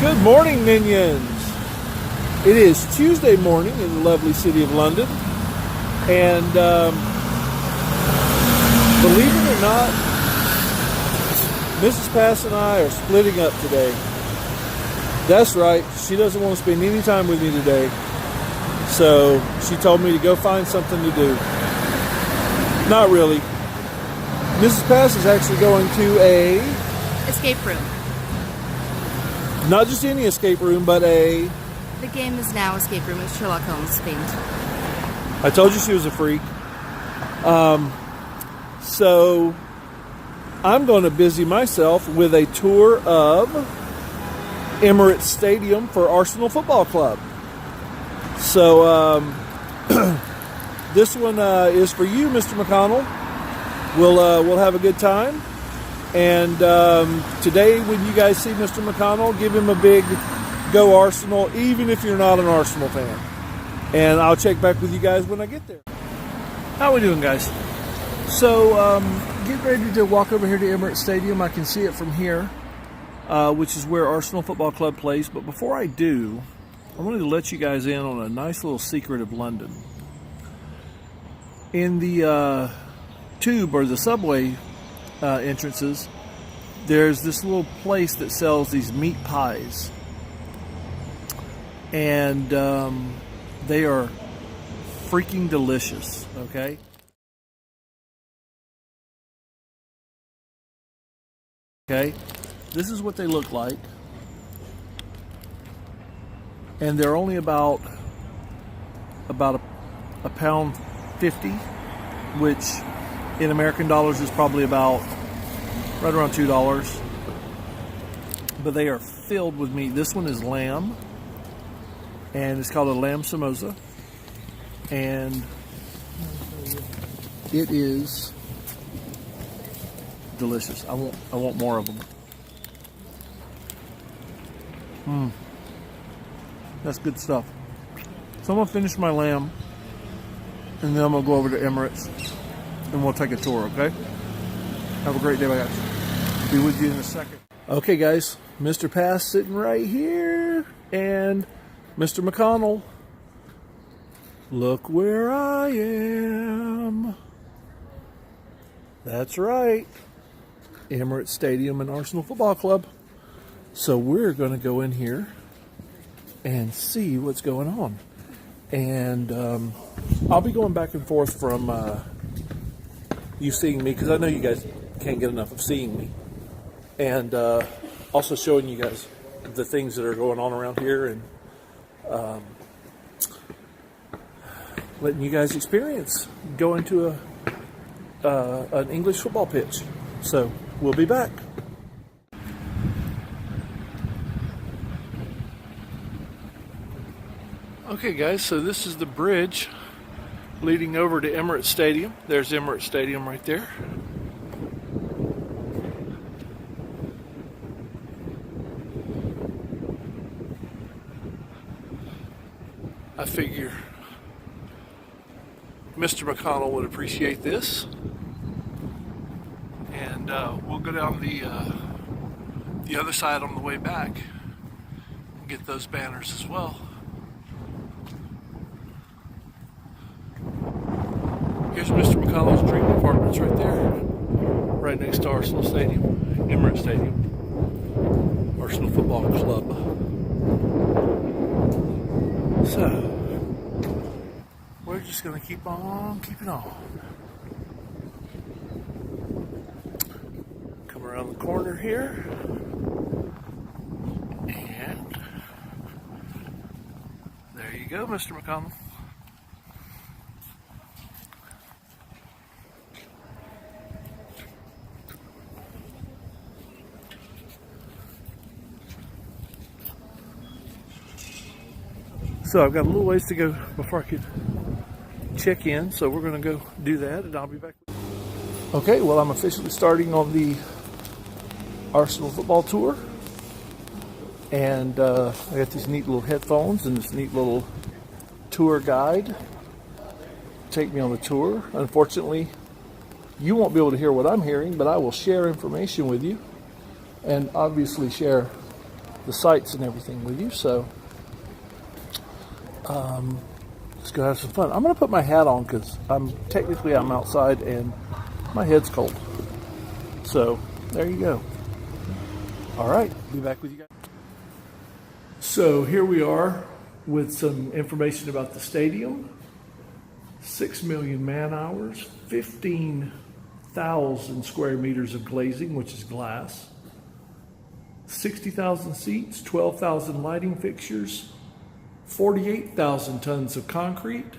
Good morning, minions. It is Tuesday morning in the lovely city of London, and believe it or not, Mrs. Pass and I are splitting up today. That's right, she doesn't want to spend any time with me today, so she told me to go find something to do. Not really. Mrs. Pass is actually going to a escape room. Not just any escape room, but The game is now escape room. It's Sherlock Holmes themed. I told you she was a freak. So I'm going to busy myself with a tour of Emirates Stadium for Arsenal Football Club. So this one is for you, Mr. McConnell. We'll have a good time. And today, when you guys see Mr. McConnell, give him a big go Arsenal, even if you're not an Arsenal fan. And I'll check back with you guys when I get there. How we doing, guys? So, get ready to walk over here to Emirates Stadium. I can see it from here, which is where Arsenal Football Club plays. But before I do, I wanted to let you guys in on a nice little secret of London. In the tube or the subway entrances, there's this little place that sells these meat pies, and they are freaking delicious. Okay, this is what they look like, and they're only about a pound 50, which in American dollars is probably about right around $2. But they are filled with meat. This one is lamb, and it's called a lamb samosa, and it is delicious. I want more of them. That's good stuff. So I'm gonna finish my lamb, and then I'm gonna go over to Emirates, and we'll take a tour, okay? Have a great day, guys. Be with you in a second. Okay, guys, Mr. Pass sitting right here, and Mr. McConnell. Look where I am. That's right. Emirates Stadium and Arsenal Football Club. So we're going to go in here and see what's going on. And I'll be going back and forth from you seeing me, because I know you guys can't get enough of seeing me, and also showing you guys the things that are going on around here, and letting you guys experience going to an English football pitch. So we'll be back. Okay, guys, so this is the bridge leading over to Emirates Stadium. There's Emirates Stadium right there. I figure Mr. McConnell would appreciate this. And we'll go down the other side on the way back and get those banners as well. Here's Mr. McConnell's dream apartments right there, right next to Arsenal Stadium, Emirates Stadium, Arsenal Football Club. So, we're just going to keep on keeping on. Come around the corner here, and there you go, Mr. McConnell. So I've got a little ways to go before I could check in, so we're going to go do that, and I'll be back. Okay, well, I'm officially starting on the Arsenal football tour, and I got these neat little headphones and this neat little tour guide take me on the tour. Unfortunately, you won't be able to hear what I'm hearing, but I will share information with you, and obviously share the sights and everything with you. So let's go have some fun. I'm going to put my hat on because I'm outside and my head's cold. So there you go. All right, be back with you guys. So here we are with some information about the stadium. 6 million man hours, 15,000 square meters of glazing, which is glass, 60,000 seats, 12,000 lighting fixtures, 48,000 tons of concrete,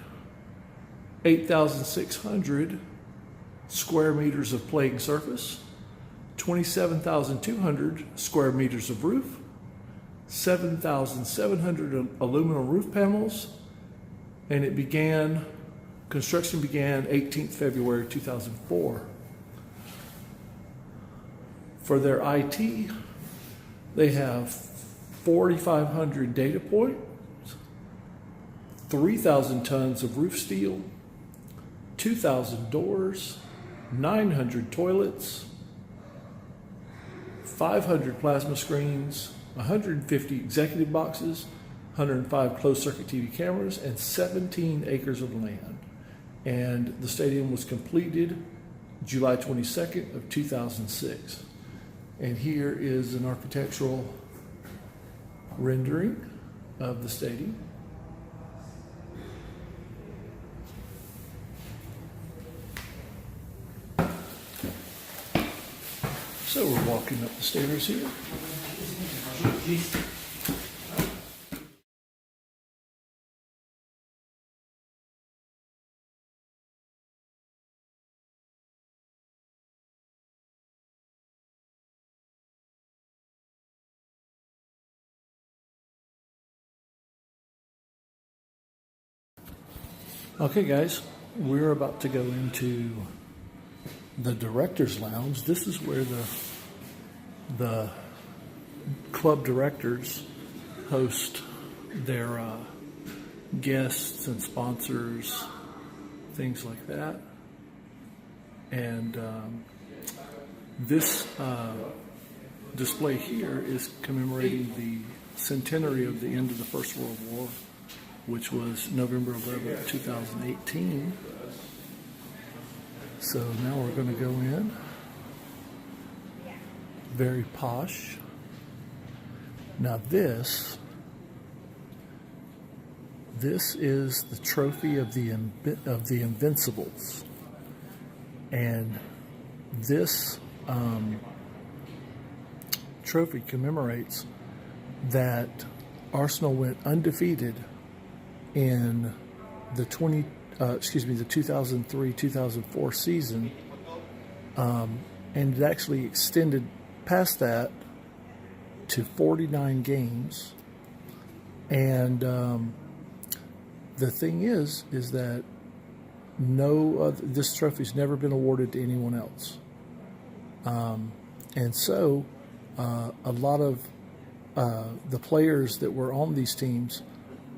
8,600 square meters of playing surface, 27,200 square meters of roof, 7,700 aluminum roof panels, and construction began 18th February 2004. For their IT, they have 4,500 data points, 3,000 tons of roof steel, 2,000 doors, 900 toilets, 500 plasma screens, 150 executive boxes, 105 closed-circuit TV cameras, and 17 acres of land. And the stadium was completed July 22nd of 2006. And here is an architectural rendering of the stadium. So we're walking up the stairs here. Okay, guys, we're about to go into the director's lounge. This is where the club directors host their guests and sponsors, things like that. And this display here is commemorating the centenary of the end of the First World War, which was November 11th, 2018. So now we're going to go in. Very posh. Now this is the trophy of the Invincibles, and this trophy commemorates that Arsenal went undefeated in the 2003-2004 season, and it actually extended past that to 49 games. And the thing is that this trophy's never been awarded to anyone else, and so a lot of the players that were on these teams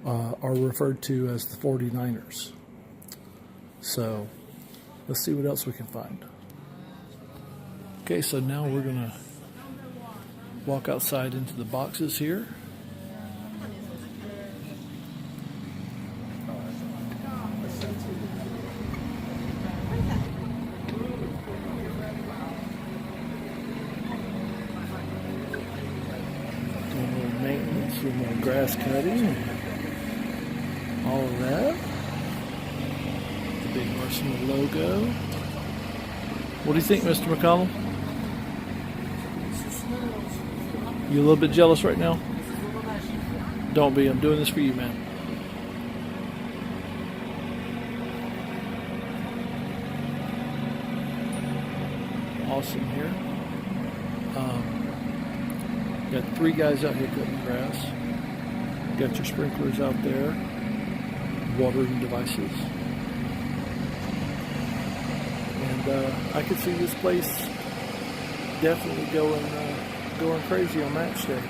are referred to as the 49ers. So let's see what else we can find. Okay, so now we're going to walk outside into the boxes here. Doing a little maintenance, a little grass cutting, all of that. The big Arsenal logo. What do you think, Mr. McConnell? You a little bit jealous right now? Don't be. I'm doing this for you, man. Awesome here. Got 3 guys out here cutting grass. Got your sprinklers out there. Watering devices. And I could see this place definitely going crazy on match day.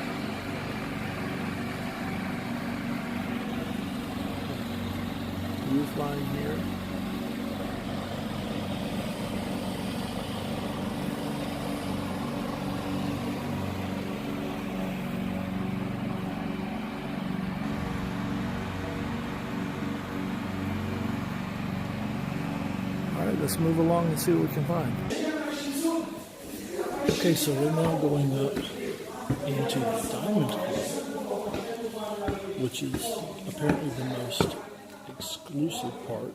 Roof line here. let's move along and see what we can find. Okay, so we're now going up into the Diamond Club, which is apparently the most exclusive part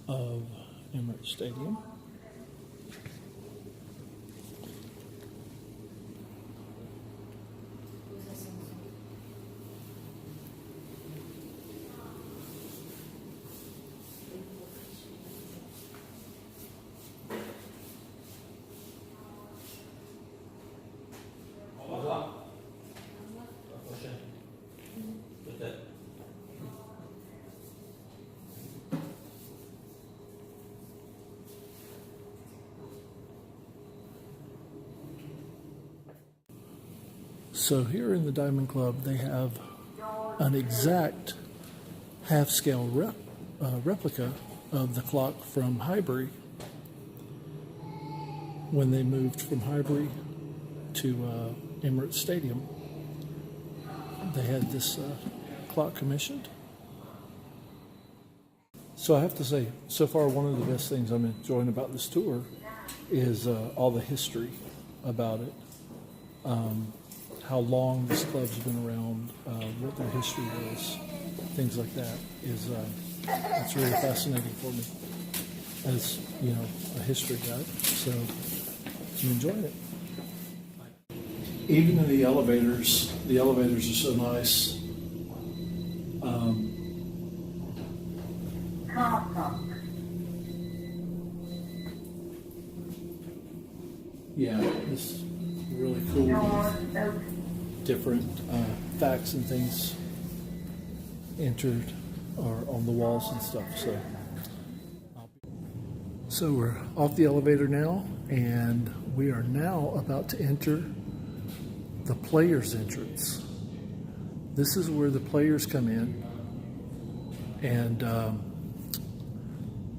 of Emirates Stadium. So here in the Diamond Club, they have an exact half-scale replica of the clock from Highbury when they moved from Highbury to Emirates Stadium. They had this clock commissioned. So I have to say, so far one of the best things I'm enjoying about this tour is all the history about it. How long this club's been around, what their history was, things like that is it's really fascinating for me as a history guy. So I'm enjoying it. Even in the elevators are so nice. Yeah, this really cool. Different facts and things entered or on the walls and stuff. So we're off the elevator now, and we are now about to enter the players' entrance. This is where the players come in and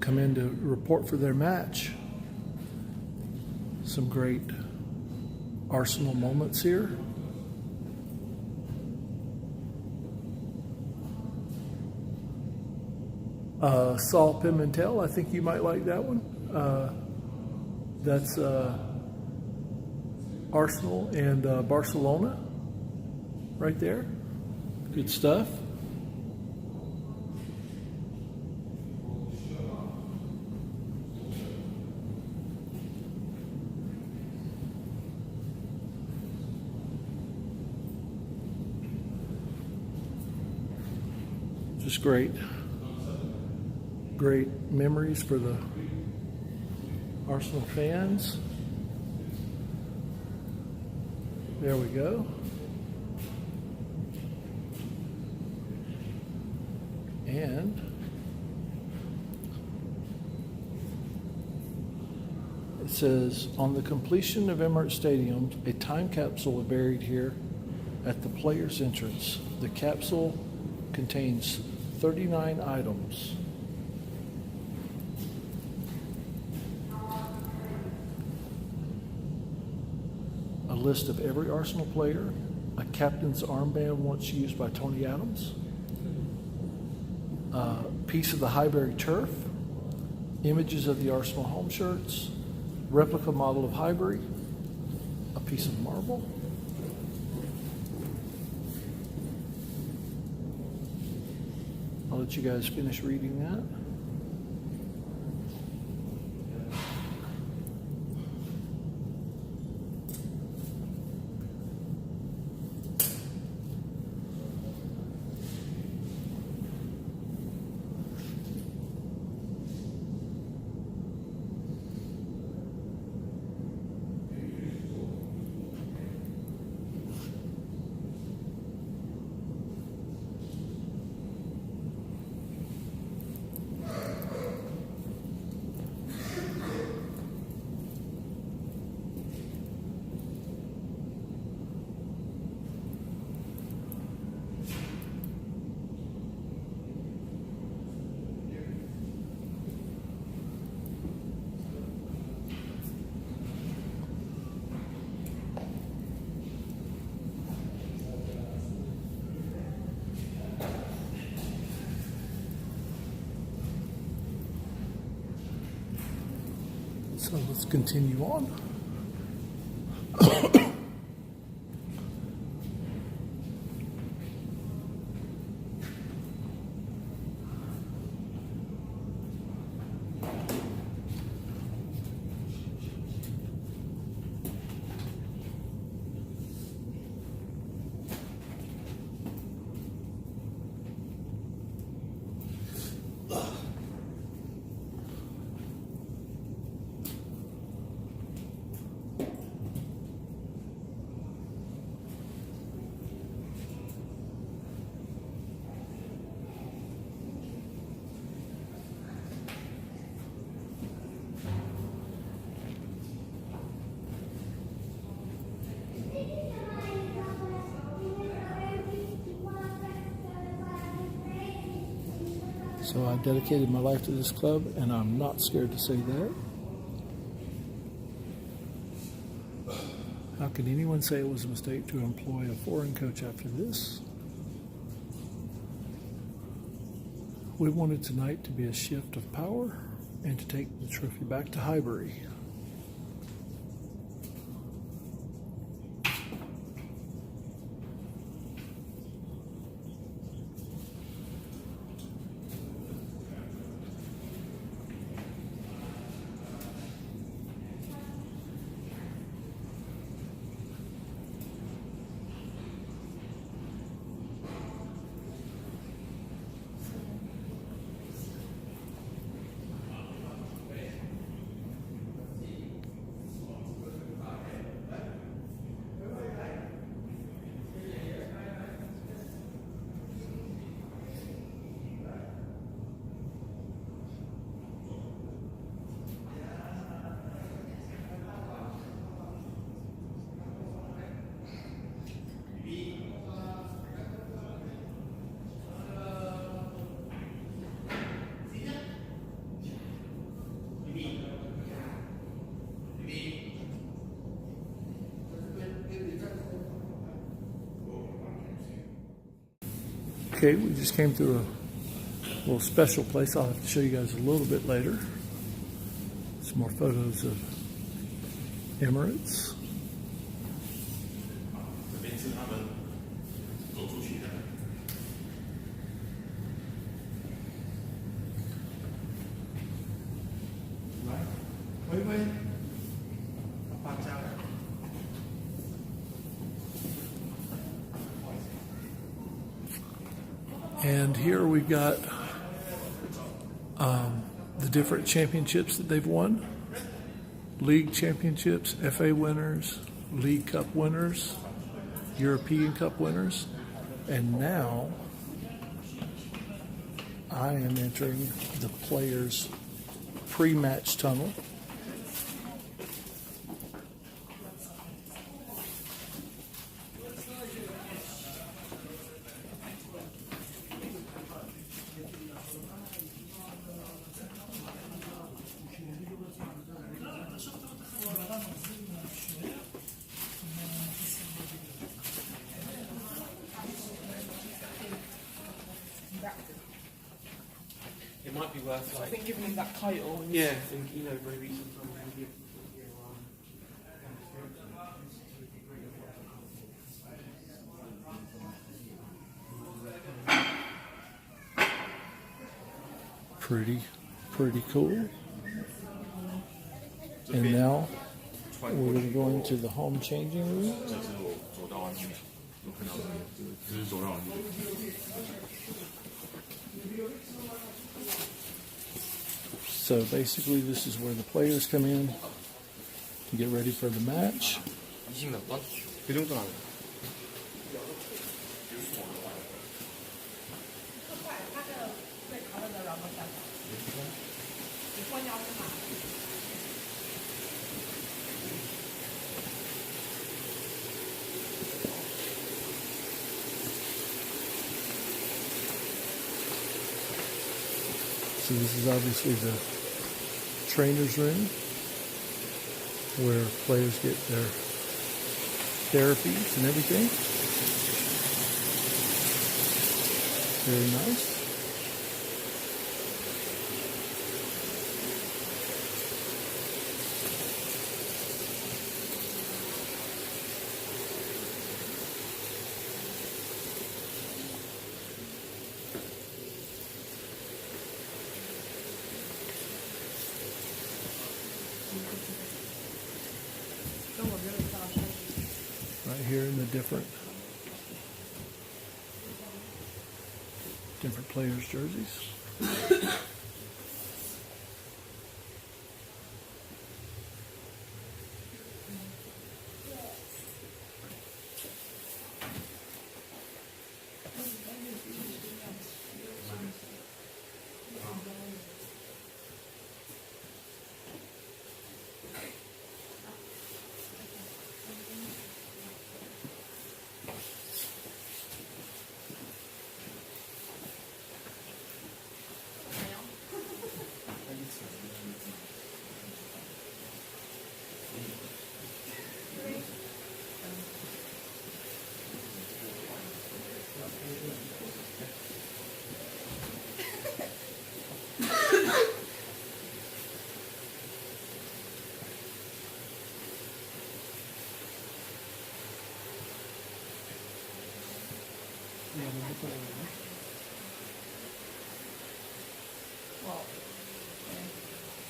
come in to report for their match. Some great Arsenal moments here. Saul Pimentel, I think you might like that one. That's Arsenal and Barcelona right there. Good stuff. Just great memories for the Arsenal fans. There we go. And it says, on the completion of Emirates Stadium, a time capsule was buried here at the players' entrance. The capsule contains 39 items. A list of every Arsenal player, a captain's armband once used by Tony Adams, a piece of the Highbury turf, images of the Arsenal home shirts, replica model of Highbury, a piece of marble, I'll let you guys finish reading that. So let's continue on. So I dedicated my life to this club, and I'm not scared to say that. How can anyone say it was a mistake to employ a foreign coach after this? We wanted tonight to be a shift of power and to take the trophy back to Highbury. Okay, we just came through a little special place. I'll have to show you guys a little bit later. Some more photos of Emirates. And here we've got the different championships that they've won. League championships, FA winners, League Cup winners, European Cup winners. And now I am entering the players' pre-match tunnel. It might be worth, like, I think giving him that title. yeah, I think, you know, maybe sometimes we give Pretty cool. And now we're going to go into the home changing room. So basically this is where the players come in to get ready for the match. 20 몇 번? 그 정도는 안 돼. So this is obviously the trainer's room where players get their therapies and everything. Very nice. here in the different players' jerseys.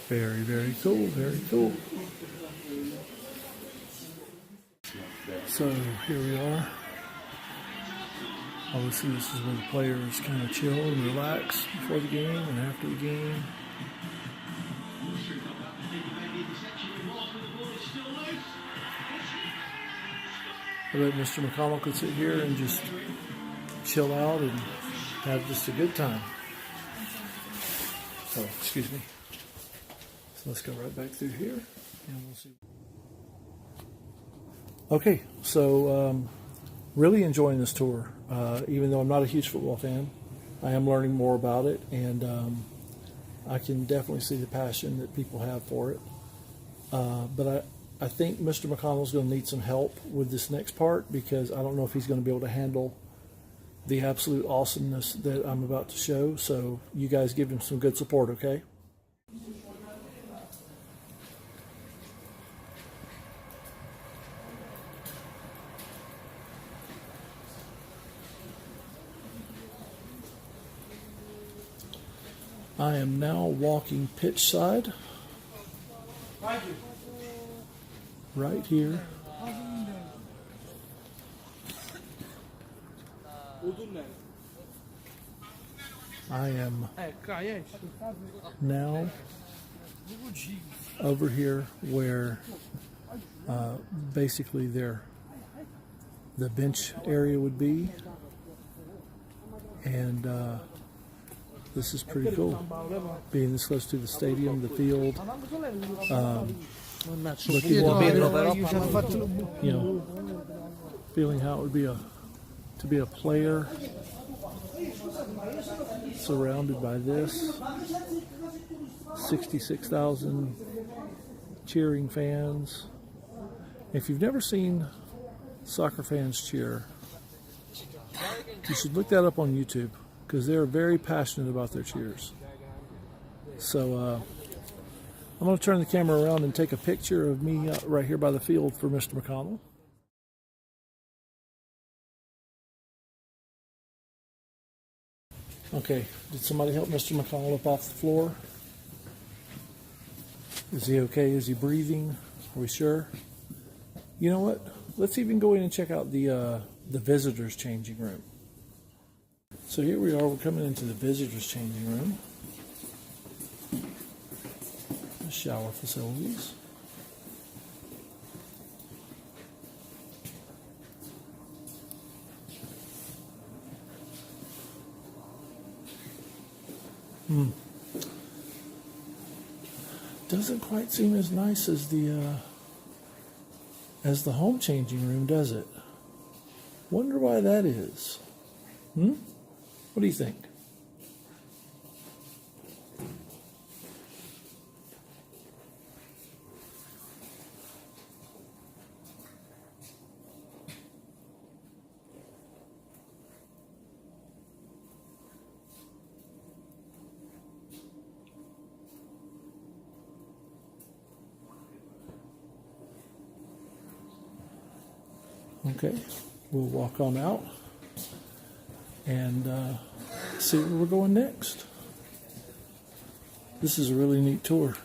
Very, very cool, very cool. So here we are. Obviously this is where the players kind of chill and relax before the game and after the game. I bet Mr. McConnell could sit here and just chill out and have just a good time. Oh, excuse me. So let's go right back through here and we'll see. Okay, so really enjoying this tour. Even though I'm not a huge football fan, I am learning more about it, and I can definitely see the passion that people have for it. But I think Mr. McConnell's going to need some help with this next part, because I don't know if he's going to be able to handle the absolute awesomeness that I'm about to show. So you guys give him some good support, okay? I am now walking pitch side, right here. I am now over here where basically the bench area would be, and this is pretty cool, being this close to the stadium, the field, looking at, you know, feeling how it would be to be a player surrounded by this, 66,000 cheering fans. If you've never seen soccer fans cheer, you should look that up on YouTube, because they're very passionate about their cheers. So I'm going to turn the camera around and take a picture of me right here by the field for Mr. McConnell. Okay, did somebody help Mr. McConnell up off the floor? Is he okay? Is he breathing? Are we sure? You know what? Let's even go in and check out the visitors' changing room. So here we are, we're coming into the visitors' changing room. The shower facilities. Doesn't quite seem as nice as the home changing room, does it? Wonder why that is. What do you think? Okay, we'll walk on out and see where we're going next. This is a really neat tour.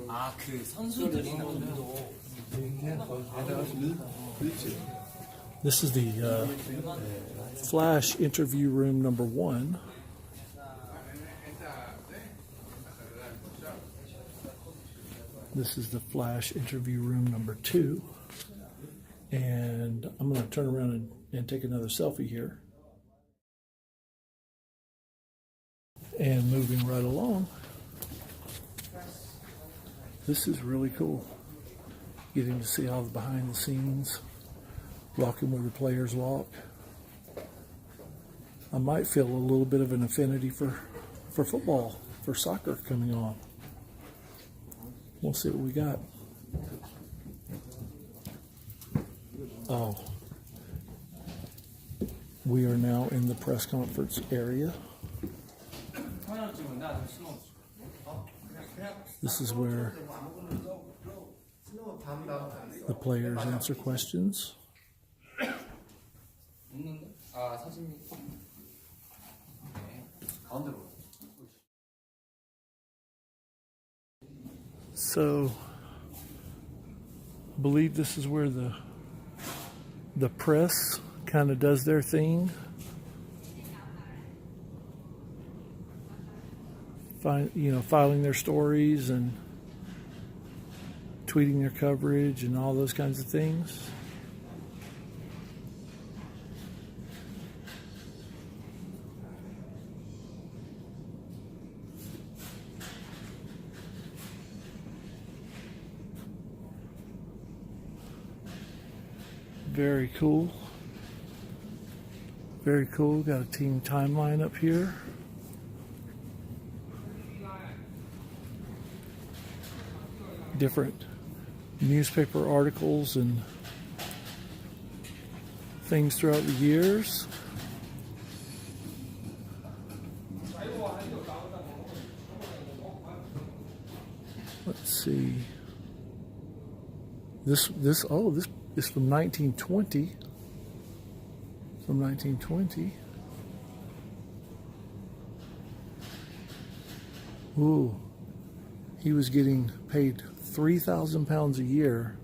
아, 그 선수들이 도 This is the Flash interview room number 1. This is the Flash interview room number 2. And I'm going to turn around and take another selfie here. And moving right along, this is really cool. Getting to see all the behind the scenes, walking where the players walk. I might feel a little bit of an affinity for football, for soccer coming on. We'll see what we got. Oh, we are now in the press conference area. This is where the players answer questions. So, I believe this is where the press kind of does their thing. Filing their stories and tweeting their coverage and all those kinds of things. Very cool. Very cool. Got a team timeline up here. Different newspaper articles and things throughout the years. Let's see. This is from 1920. From 1920. Ooh. He was getting paid £3,000 a year,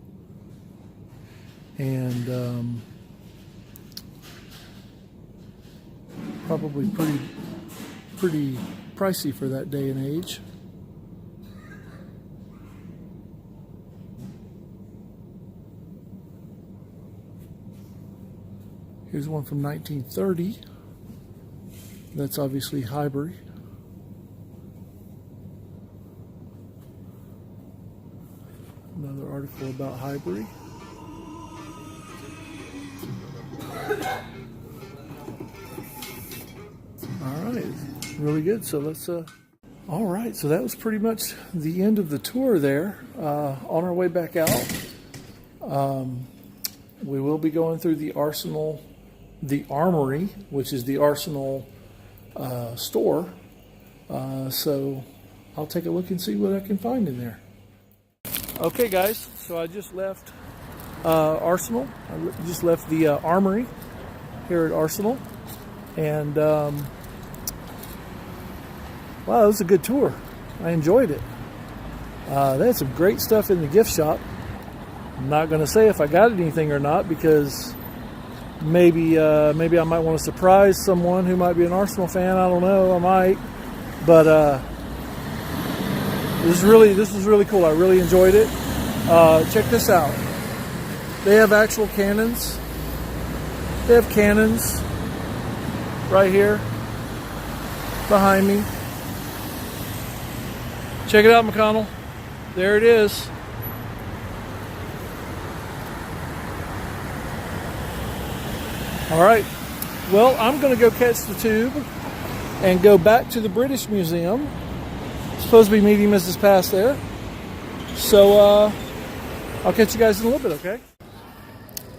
and probably pretty pricey for that day and age. Here's one from 1930. That's obviously Highbury. Another article about Highbury. All right, really good. So let's. All right, so that was pretty much the end of the tour there. On our way back out, we will be going through the Arsenal, the Armory, which is the Arsenal store. So I'll take a look and see what I can find in there. Okay, guys, so I just left Arsenal. I just left the Armory here at Arsenal. And, wow, it was a good tour. I enjoyed it. They had some great stuff in the gift shop. I'm not going to say if I got anything or not, because maybe I might want to surprise someone who might be an Arsenal fan. I don't know. I might. But this was really cool. I really enjoyed it. Check this out. They have actual cannons. They have cannons right here behind me. Check it out, McConnell. There it is. All right. Well, I'm going to go catch the tube and go back to the British Museum. Supposed to be meeting Mrs. Pass there. So I'll catch you guys in a little bit, okay?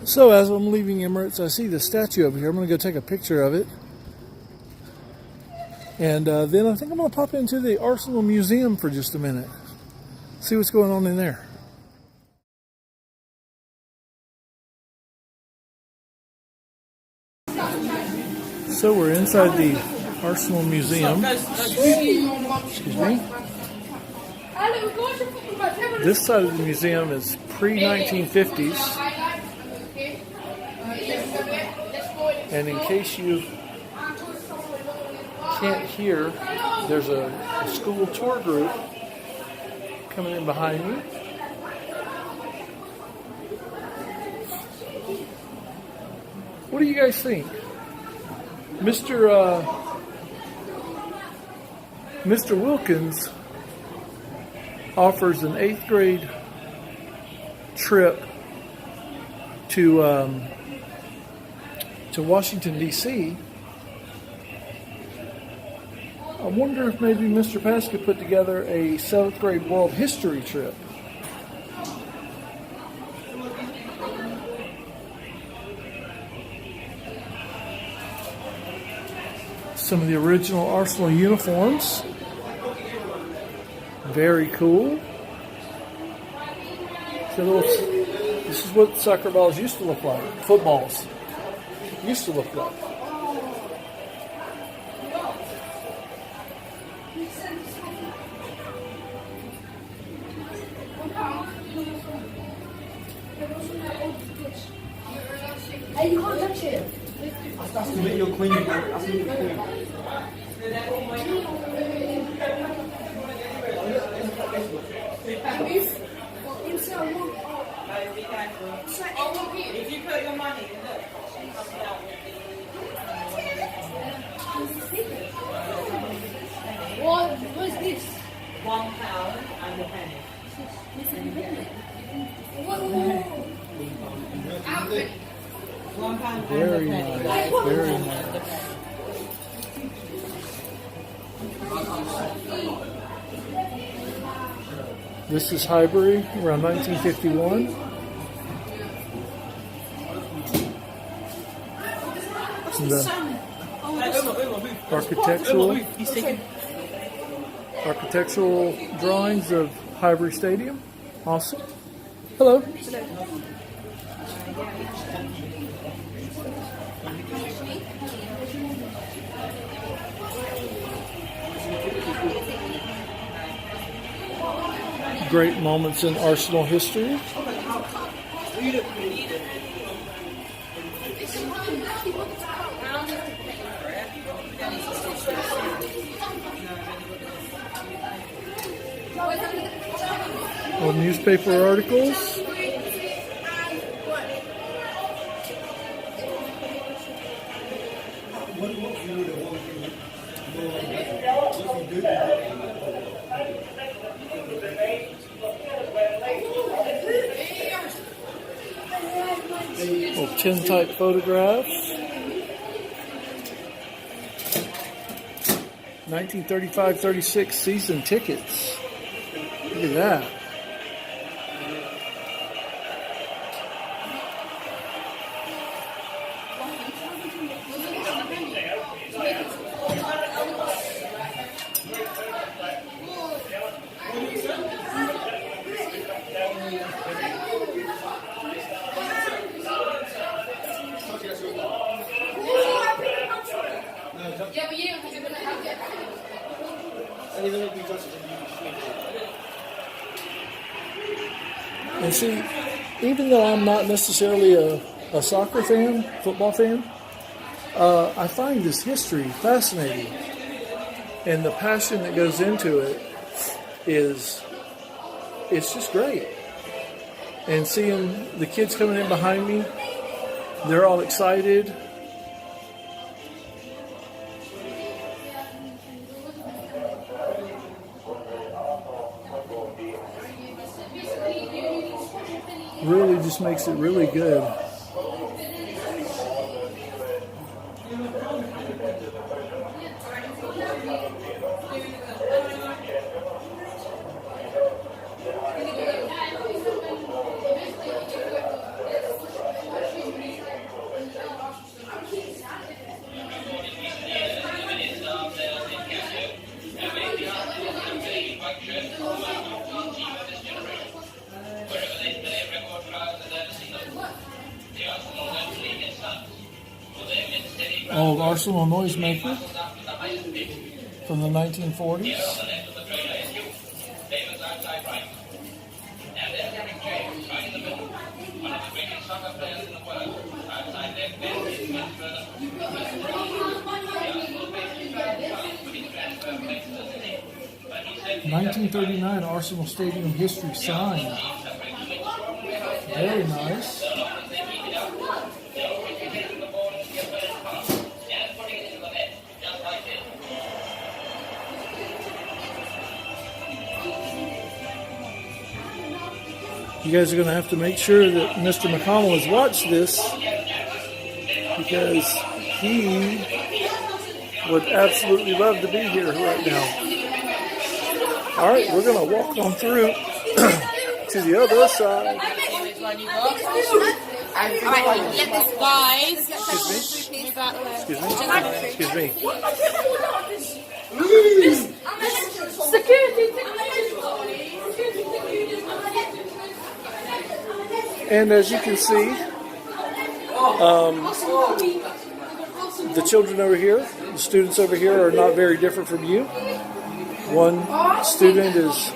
So as I'm leaving Emirates, I see the statue over here. I'm going to go take a picture of it. And then I think I'm going to pop into the Arsenal Museum for just a minute. See what's going on in there. So we're inside the Arsenal Museum. Excuse me. This side of the museum is pre-1950s. And in case you can't hear, there's a school tour group coming in behind me. What do you guys think? Mr. Wilkins offers an 8th grade trip to Washington, D.C. I wonder if maybe Mr. Pass could put together a 7th grade world history trip. Some of the original Arsenal uniforms. Very cool. This is what soccer balls used to look like. Footballs used to look like. Hey, you can't touch it. That's to make your queen. That's to make your queen. If you put your money, look. What's this? £1 and a penny. £1 Very and a penny. nice. Very nice. This is Highbury around 1951. And the architectural drawings of Highbury Stadium. Awesome. Hello. Great moments in Arsenal history. Old newspaper articles. Old tintype photographs. 1935-36 season tickets. Look at that. And see, even though I'm not necessarily a soccer fan, football fan, I find this history fascinating. And the passion that goes into it it's just great. And seeing the kids coming in behind me, they're all excited. Really just makes it really good. Old Arsenal noisemaker. from the 1940s. (1939) Arsenal Stadium history sign. Very nice. You guys are going to have to make sure that Mr. McConnell has watched this, because he would absolutely love to be here right now. All right, we're going to walk on through to the other side. Guys, Excuse me. Excuse me. And as you can see, the children over here, the students over here, are not very different from you. One student is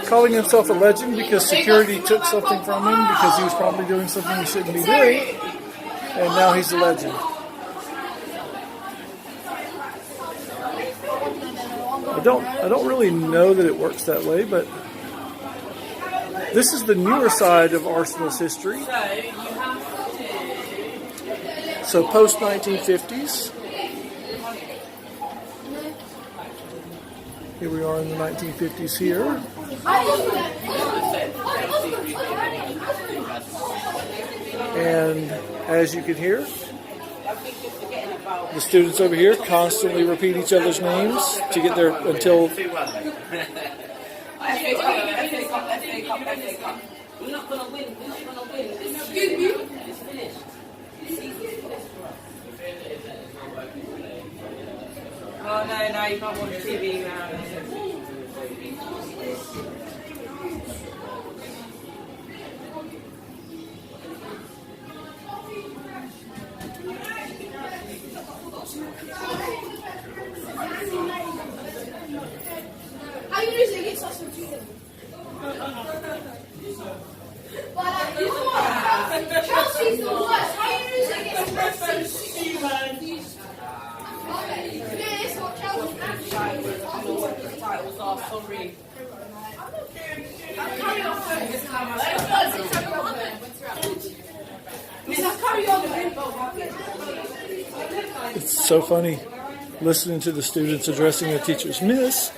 calling himself a legend because security took something from him because he was probably doing something he shouldn't be doing, and now he's a legend. I don't really know that it works that way, but this is the newer side of Arsenal's history. So post 1950s. Here we are in the 1950s here. And as you can hear, the students over here constantly repeat each other's names to get there until... FA Cup. We're not going to win. Excuse me. It's finished. Oh, no, you can't watch TV now. How you usually get such a treatment? Chelsea's the worst. How you usually get Chelsea? This or Chelsea? Titles are sorry. It's so funny listening to the students addressing the teachers. Miss.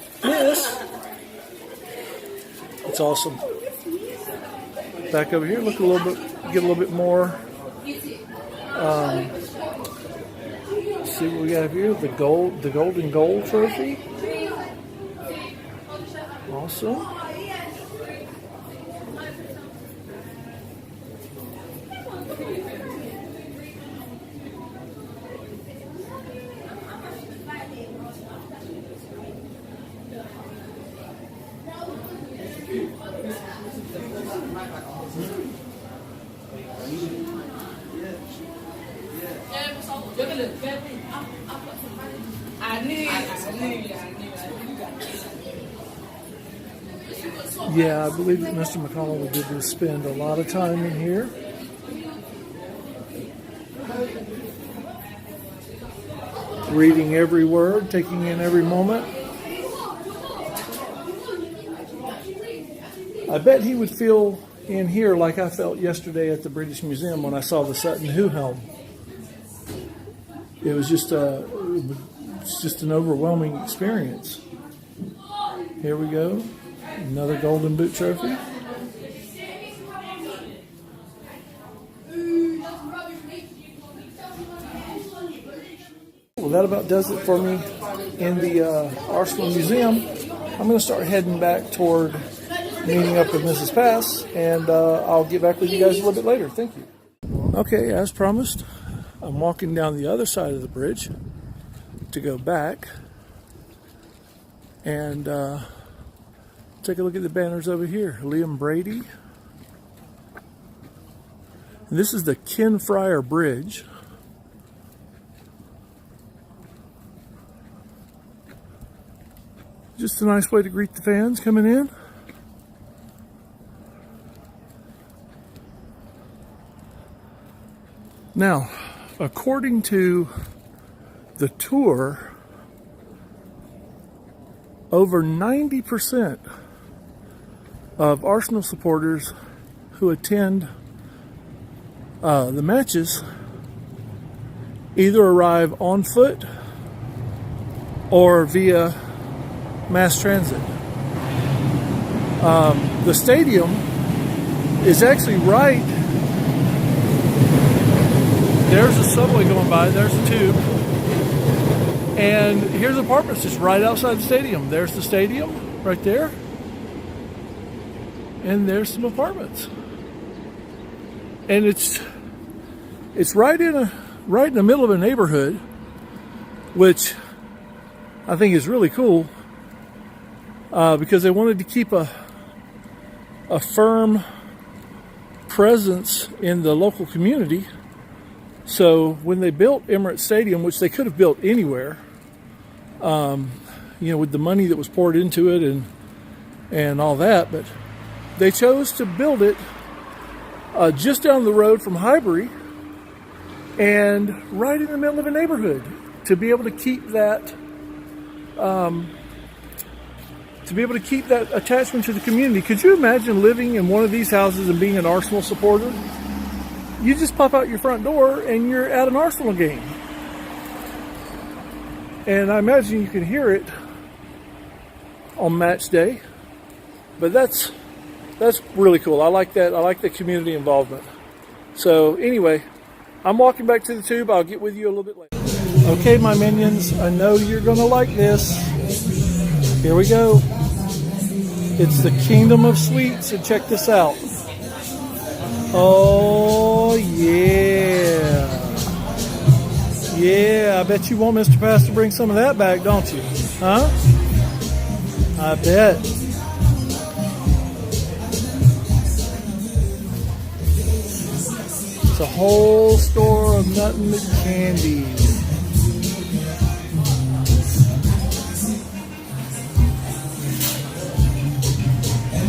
It's awesome. Back over here, look a little bit, get a little bit more. See what we got here. The golden goal trophy. Awesome. Yeah, I believe that Mr. McConnell did spend a lot of time in here. Reading every word, taking in every moment. I bet he would feel in here like I felt yesterday at the British Museum when I saw the Sutton Hoo helm. It was just an overwhelming experience. Here we go. Another Golden Boot trophy. Well, that about does it for me in the Arsenal Museum. I'm going to start heading back toward meeting up with Mrs. Pass, and I'll get back with you guys a little bit later. Thank you. Okay, as promised, I'm walking down the other side of the bridge to go back and take a look at the banners over here. Liam Brady. And this is the Ken Fryer Bridge. Just a nice way to greet the fans coming in. Now, according to the tour, over 90% of Arsenal supporters who attend the matches either arrive on foot or via mass transit. The stadium is actually right. There's a subway going by, there's a tube. And here's apartments just right outside the stadium. There's the stadium right there. And there's some apartments. And it's right in the middle of a neighborhood, which I think is really cool, because they wanted to keep a firm presence in the local community. So when they built Emirates Stadium, which they could have built anywhere, with the money that was poured into it and all that, but they chose to build it just down the road from Highbury and right in the middle of a neighborhood to be able to keep that attachment to the community. Could you imagine living in one of these houses and being an Arsenal supporter? You just pop out your front door and you're at an Arsenal game. And I imagine you can hear it on match day. But that's really cool. I like that. I like the community involvement. So anyway, I'm walking back to the tube. I'll get with you a little bit later. Okay, my minions, I know you're going to like this. Here we go. It's the Kingdom of Sweets, and check this out. Oh, yeah. Yeah, I bet you want Mr. Pass to bring some of that back, don't you? Huh? I bet. It's a whole store of nothing but candy.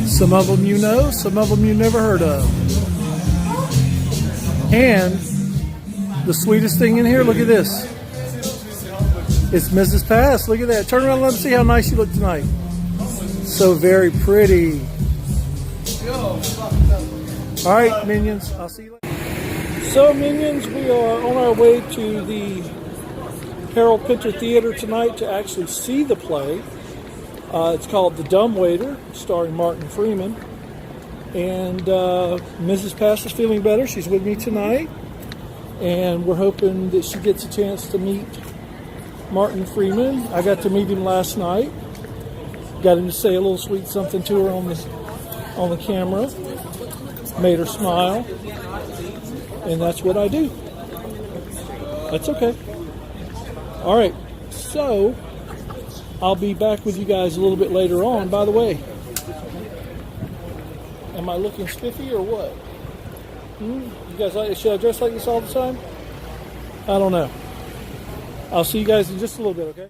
Some of them you know, some of them you never heard of. And the sweetest thing in here, look at this. It's Mrs. Pass. Look at that. Turn around and let me see how nice you look tonight. So very pretty. All right, minions. I'll see you later. So, minions, we are on our way to the Harold Pinter Theater tonight to actually see the play. It's called The Dumbwaiter, starring Martin Freeman. And Mrs. Pass is feeling better. She's with me tonight. And we're hoping that she gets a chance to meet Martin Freeman. I got to meet him last night. Got him to say a little sweet something to her on the camera. Made her smile. And that's what I do. That's okay. All right. So I'll be back with you guys a little bit later on. By the way, am I looking spiffy or what? You guys should I dress like this all the time? I don't know. I'll see you guys in just a little bit, okay?